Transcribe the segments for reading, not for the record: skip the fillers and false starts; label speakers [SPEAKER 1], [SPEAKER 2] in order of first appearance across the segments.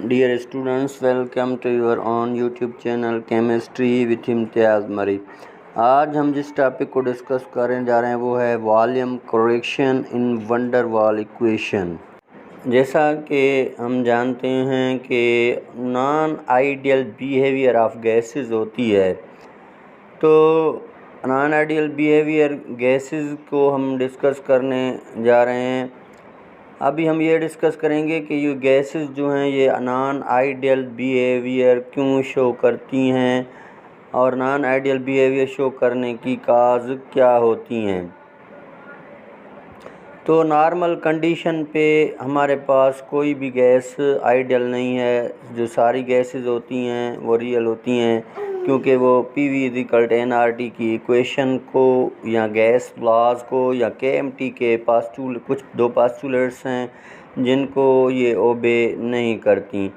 [SPEAKER 1] Dear students, welcome to your own YouTube channel Chemistry with इम्तियाज़ मरी। आज हम जिस टॉपिक को डिस्कस करने जा रहे हैं वो है वॉल्यूम करेक्शन इन वंडर वाल इक्वेशन। जैसा कि हम जानते हैं कि non ideal behaviour of gases होती है, तो नॉन आइडियल बिहेवियर गैसेस को हम डिस्कस करने जा रहे हैं। अभी हम ये डिस्कस करेंगे कि ये गैसेस जो हैं ये नॉन आइडियल बिहेवियर क्यों शो करती हैं और नॉन आइडियल बिहेवियर शो करने की काज क्या होती हैं। तो नॉर्मल कंडीशन पे हमारे पास कोई भी गैस आइडियल नहीं है। जो सारी गैसेस होती हैं वो रियल होती हैं, क्योंकि वो PV=nRT की इक्वेशन को या गैस लॉज को या KMT के कुछ दो पास्टुलेट्स हैं जिनको ये ओबे नहीं करती,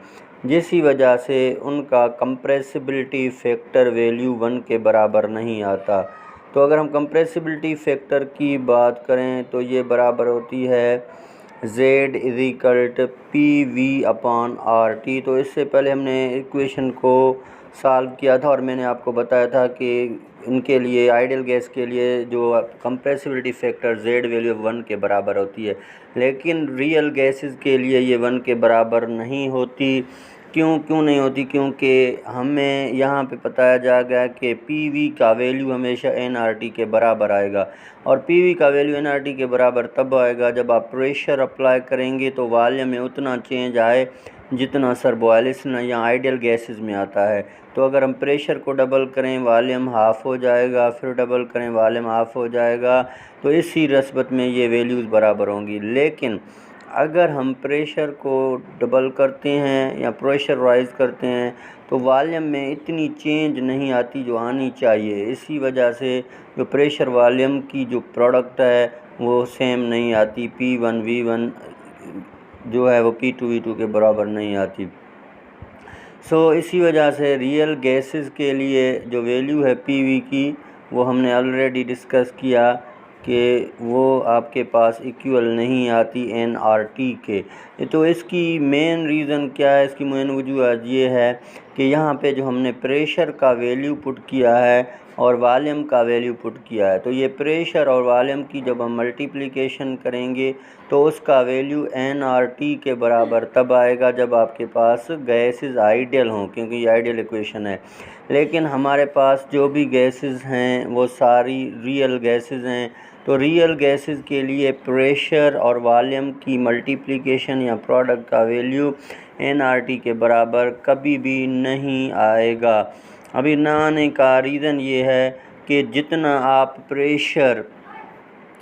[SPEAKER 1] जिसकी वजह से उनका कंप्रेसिबिलिटी फैक्टर वैल्यू 1 के बराबर नहीं आता। तो अगर हम कंप्रेसिबिलिटी फैक्टर की बात करें तो ये बराबर होती है Z=PV/RT। तो इससे पहले हमने इक्वेशन को सॉल्व किया था और मैंने आपको बताया था कि इनके लिए आइडियल गैस के लिए जो कंप्रेसिबिलिटी फैक्टर Z वैल्यू 1 के बराबर होती है, लेकिन रियल गैसेस के लिए ये 1 के बराबर नहीं होती। क्यों नहीं होती? क्योंकि हमें यहाँ पे बताया जा गया कि PV का वैल्यू हमेशा nRT के बराबर आएगा, और PV का वैल्यू nRT के बराबर तब आएगा जब आप प्रेशर अप्लाई करेंगे तो वॉल्यूम में उतना चेंज आए जितना सर्वोवाइलेशन या आइडियल गैसेस में आता है। तो अगर हम प्रेशर को डबल करें वॉल्यूम हाफ़ हो जाएगा, फिर डबल करें वॉल्यूम हाफ़ हो जाएगा। तो इसी नस्बत में ये वैल्यूज़ बराबर होंगी। लेकिन अगर हम प्रेशर को डबल करते हैं या प्रेशर राइज करते हैं तो वॉल्यूम में इतनी चेंज नहीं आती जो आनी चाहिए। इसी वजह से जो प्रेशर वॉल्यूम की जो प्रोडक्ट है वो सेम नहीं आती। P1V1 जो है वो P2V2 के बराबर नहीं आती। इसी वजह से रियल गैसेस के लिए जो वैल्यू है PV की वो हमने ऑलरेडी डिस्कस किया कि वो आपके पास इक्वल नहीं आती nRT के। तो इसकी मेन रीज़न क्या है? इसकी मेन वजूहत ये है कि यहाँ पे जो हमने प्रेशर का वैल्यू पुट किया है और वॉल्यूम का वैल्यू पुट किया है, तो ये प्रेशर और वॉल्यूम की जब हम मल्टीप्लिकेशन करेंगे तो उसका वैल्यू nRT के बराबर तब आएगा जब आपके पास गैसेस आइडियल हों, क्योंकि ये आइडियल इक्वेशन है। लेकिन हमारे पास जो भी गैसेस हैं वो सारी रियल गैसेस हैं। तो रियल गैसेस के लिए प्रेशर और वॉल्यूम की मल्टीप्लिकेशन या प्रोडक्ट का वैल्यू nRT के बराबर कभी भी नहीं आएगा। अभी ना आने का रीज़न ये है कि जितना आप प्रेशर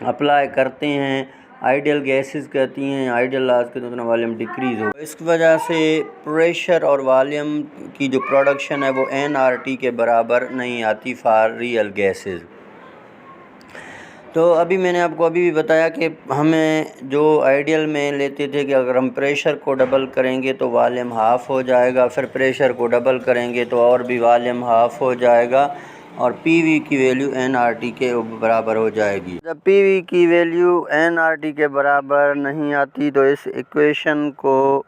[SPEAKER 1] अप्लाई करते हैं आइडियल गैसेस कहती हैं आइडियल लॉज के, तो उतना वॉल्यूम डिक्रीज़ हो। इस वजह से प्रेशर और वॉल्यूम की जो प्रोडक्शन है वो nRT के बराबर नहीं आती फॉर रियल गैसेस। तो अभी मैंने आपको अभी भी बताया कि हमें जो आइडियल में लेते थे कि अगर हम प्रेशर को डबल करेंगे तो वॉल्यूम हाफ़ हो जाएगा, फिर प्रेशर को डबल करेंगे तो और भी वॉल्यूम हाफ़ हो जाएगा और PV की वैल्यू nRT के बराबर हो जाएगी। जब PV की वैल्यू nRT के बराबर नहीं आती तो इस इक्वेशन को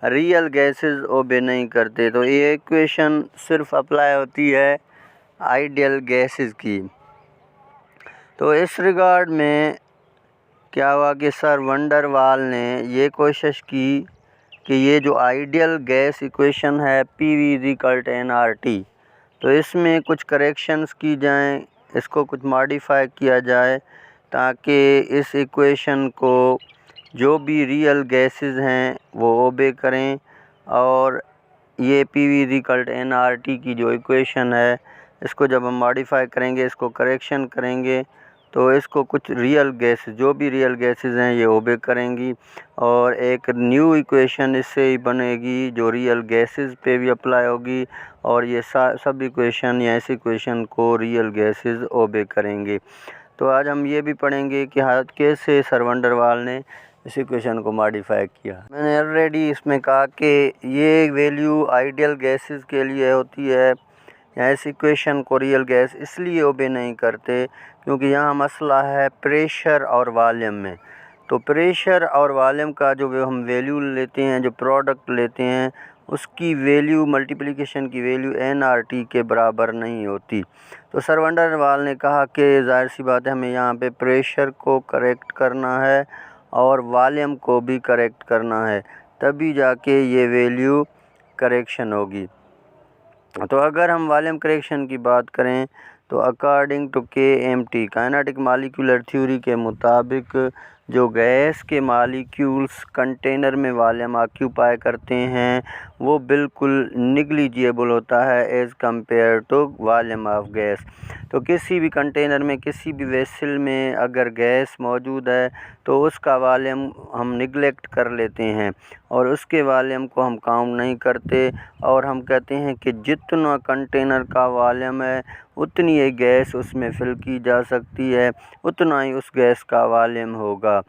[SPEAKER 1] रियल गैसेस ओबे नहीं करते। तो ये इक्वेशन सिर्फ अप्लाई होती है आइडियल गैसेस की। तो इस रिगार्ड में क्या हुआ कि सर वंडर वाल ने ये कोशिश की कि ये जो आइडियल गैस इक्वेशन है PV=nRT, तो इसमें कुछ करेक्शंस की जाएं, इसको कुछ मॉडिफाई किया जाए ताकि इस इक्वेशन को जो भी रियल गैसेस हैं वो ओबे करें, और ये PV=nRT की जो इक्वेशन है इसको जब हम मॉडिफाई करेंगे, इसको करेक्शन करेंगे, तो इसको कुछ रियल गैस जो भी रियल गैसेस हैं ये ओबे करेंगी और एक न्यू इक्वेशन इससे ही बनेगी जो रियल गैसेस पे भी अप्लाई होगी, और ये सब इक्वेशन या इस इक्वेशन को रियल गैसेस ओबे करेंगे। तो आज हम ये भी पढ़ेंगे कि कैसे सर वंडर वाल ने इस इक्वेशन को मॉडिफाई किया। मैंने ऑलरेडी इसमें कहा कि ये वैल्यू आइडियल गैसेस के लिए होती है, या इस इक्वेशन को रियल गैस इसलिए ओबे नहीं करते क्योंकि यहाँ मसला है प्रेशर और वॉल्यूम में। तो प्रेशर और वॉल्यूम का जो हम वैल्यू लेते हैं, जो प्रोडक्ट लेते हैं, उसकी वैल्यू मल्टीप्लिकेशन की वैल्यू NRT के बराबर नहीं होती। तो सर वंडर वाल ने कहा कि ज़ाहिर सी बात है हमें यहाँ पे प्रेशर को करेक्ट करना है और वॉल्यूम को भी करेक्ट करना है, तभी जाके ये वैल्यू करेक्शन होगी। तो अगर हम वॉल्यूम करेक्शन की बात करें तो according to KMT kinetic molecular theory के मुताबिक जो गैस के मॉलिक्यूल्स कंटेनर में वॉल्यूम ऑक्यूपाई करते हैं वो बिल्कुल निग्लिजिबल होता है as compare to volume of gas. तो किसी भी कंटेनर में, किसी भी वेसल में अगर गैस मौजूद है तो उसका वॉल्यूम हम निगलेक्ट कर लेते हैं और उसके वॉल्यूम को हम काउंट नहीं करते और हम कहते हैं कि जितना कंटेनर का वॉल्यूम है उतनी ही गैस उसमें फिल की जा सकती है, उतना ही उस गैस का वॉल्यूम होगा।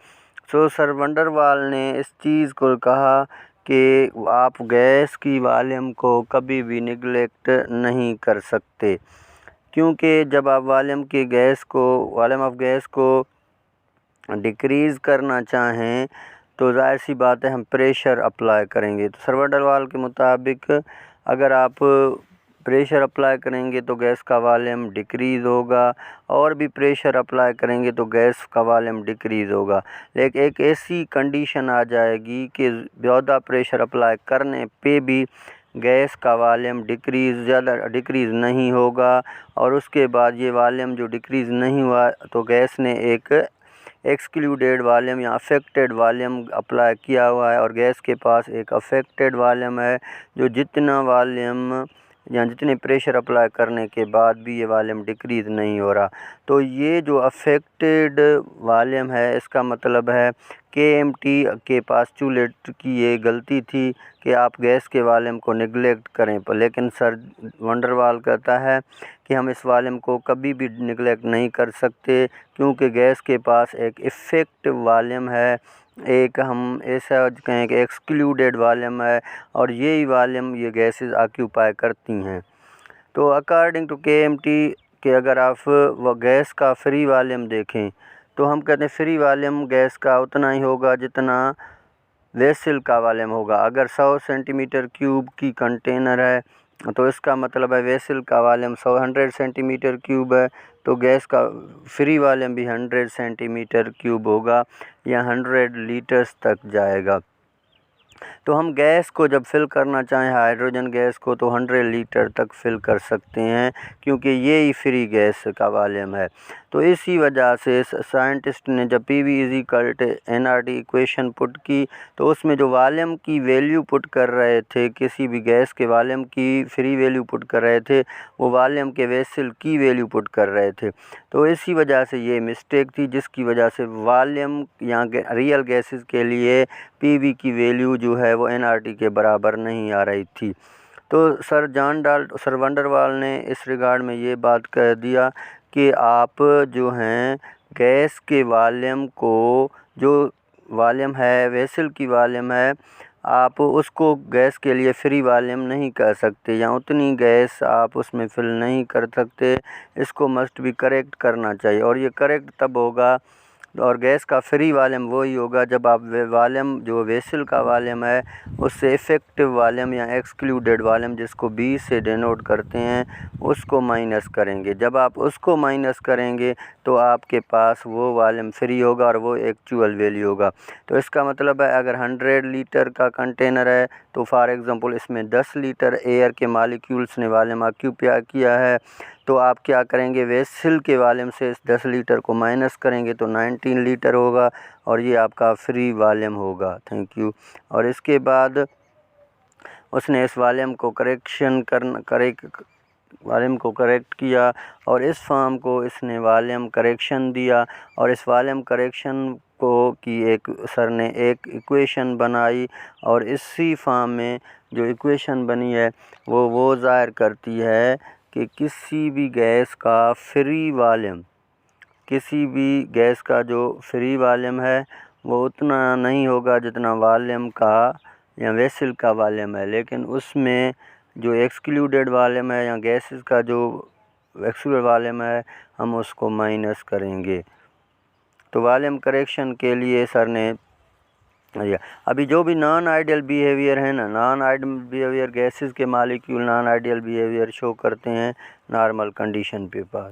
[SPEAKER 1] सो सर वंडर वाल ने इस चीज़ को कहा कि आप गैस की वॉल्यूम को कभी भी निगलेक्ट नहीं कर सकते, क्योंकि जब आप वॉल्यूम ऑफ गैस को डिक्रीज़ करना चाहें तो ज़ाहिर सी बात है हम प्रेशर अप्लाई करेंगे। तो सर वंडर वाल के मुताबिक अगर आप प्रेशर अप्लाई करेंगे तो गैस का वॉल्यूम डिक्रीज़ होगा और भी प्रेशर अप्लाई करेंगे तो गैस का वॉल्यूम डिक्रीज़ होगा। लेकिन एक ऐसी कंडीशन आ जाएगी कि ज़्यादा प्रेशर अप्लाई करने पे भी गैस का वॉल्यूम ज़्यादा डिक्रीज़ नहीं होगा और उसके बाद ये वॉल्यूम जो डिक्रीज़ नहीं हुआ तो गैस ने एक एक्सक्लूडेड वॉल्यूम या अफेक्टेड वॉल्यूम अप्लाई किया हुआ है और गैस के पास एक अफेक्टेड वॉल्यूम है जो जितना वॉल्यूम या जितने प्रेशर अप्लाई करने के बाद भी ये वॉल्यूम डिक्रीज़ नहीं हो रहा। तो ये जो अफेक्टेड वॉल्यूम है इसका मतलब है KMT के पास्टुलेट की ये गलती थी कि आप गैस के वॉल्यूम को निगलेक्ट करें, पर लेकिन सर वंडर वाल कहता है कि हम इस वॉल्यूम को कभी भी निगलेक्ट नहीं कर सकते क्योंकि गैस के पास एक इफ़ेक्टिव वॉल्यूम है, एक हम ऐसा कहें कि एक्सक्लूडेड वॉल्यूम है और यही वॉल्यूम ये गैसेस ऑक्यूपाई करती हैं। तो अकॉर्डिंग टू KMT कि अगर आप वो गैस का फ्री वॉल्यूम देखें तो हम कहते हैं फ्री वॉल्यूम गैस का उतना ही होगा जितना वेसल का वॉल्यूम होगा। अगर 100 सेंटीमीटर क्यूब की कंटेनर है तो इसका मतलब है वेसल का वॉल्यूम 100 सेंटीमीटर क्यूब है तो गैस का फ्री वॉल्यूम भी 100 सेंटीमीटर क्यूब होगा या 100 लीटर्स तक जाएगा। तो हम गैस को जब फिल करना चाहें हाइड्रोजन गैस को तो 100 लीटर तक फिल कर सकते हैं क्योंकि ये ही फ्री गैस का वॉल्यूम है। तो इसी वजह से साइंटिस्ट ने जब PV = NRT इक्वेशन पुट की तो उसमें जो वॉल्यूम की वैल्यू पुट कर रहे थे, किसी भी गैस के वॉल्यूम की फ्री वैल्यू पुट कर रहे थे, वो वॉल्यूम के वेसल की वैल्यू पुट कर रहे थे। तो इसी वजह से ये मिस्टेक थी जिसकी वजह से वॉल्यूम या रियल गैसेस के लिए PV की वैल्यू जो है वो NRT के बराबर नहीं आ रही थी। तो सर वंडर वाल ने इस रिगार्ड में ये बात कह दिया कि आप जो हैं गैस के वॉल्यूम को, जो वॉल्यूम है वेसल की वॉल्यूम है, आप उसको गैस के लिए फ्री वॉल्यूम नहीं कह सकते या उतनी गैस आप उसमें फिल नहीं कर सकते। इसको मस्ट भी करेक्ट करना चाहिए और ये करेक्ट तब होगा और गैस का फ्री वॉल्यूम वही होगा जब आप वॉल्यूम जो वेसल का वॉल्यूम है उससे इफ़ेक्टिव वॉल्यूम या एक्सक्लूडेड वॉल्यूम जिसको B से डिनोट करते हैं उसको माइनस करेंगे। जब आप उसको माइनस करेंगे तो आपके पास वो वॉल्यूम फ्री होगा और वो एक्चुअल वैल्यू होगा। तो इसका मतलब है अगर 100 लीटर का कंटेनर है तो फॉर एग्ज़ाम्पल इसमें 10 लीटर एयर के मॉलिक्यूल्स ने वॉल्यूम ऑक्यूपाई किया है तो आप क्या करेंगे, वेसल के वॉल्यूम से इस 10 लीटर को माइनस करेंगे तो 19 लीटर होगा और ये आपका फ्री वॉल्यूम होगा। Thank you. और इसके बाद उसने इस वॉल्यूम को करेक्ट किया और इस फॉर्म को इसने वॉल्यूम करेक्शन दिया और इस वॉल्यूम करेक्शन को की एक सर ने एक इक्वेशन बनाई और इसी फॉर्म में जो इक्वेशन बनी है वो ज़ाहिर करती है कि किसी भी गैस का जो फ्री वॉल्यूम है वो उतना नहीं होगा जितना वॉल्यूम का या वेसल का वॉल्यूम है, लेकिन उसमें जो एक्सक्लूडेड वॉल्यूम है या गैसेस का जो एक्सक्लूडेड वॉल्यूम है हम उसको माइनस करेंगे। तो वॉल्यूम करेक्शन के लिए सर ने अभी जो भी नॉन आइडियल बिहेवियर है ना, नॉन आइडियल बिहेवियर गैसेस के molecule non ideal behaviour show करते हैं नॉर्मल कंडीशन पे पास।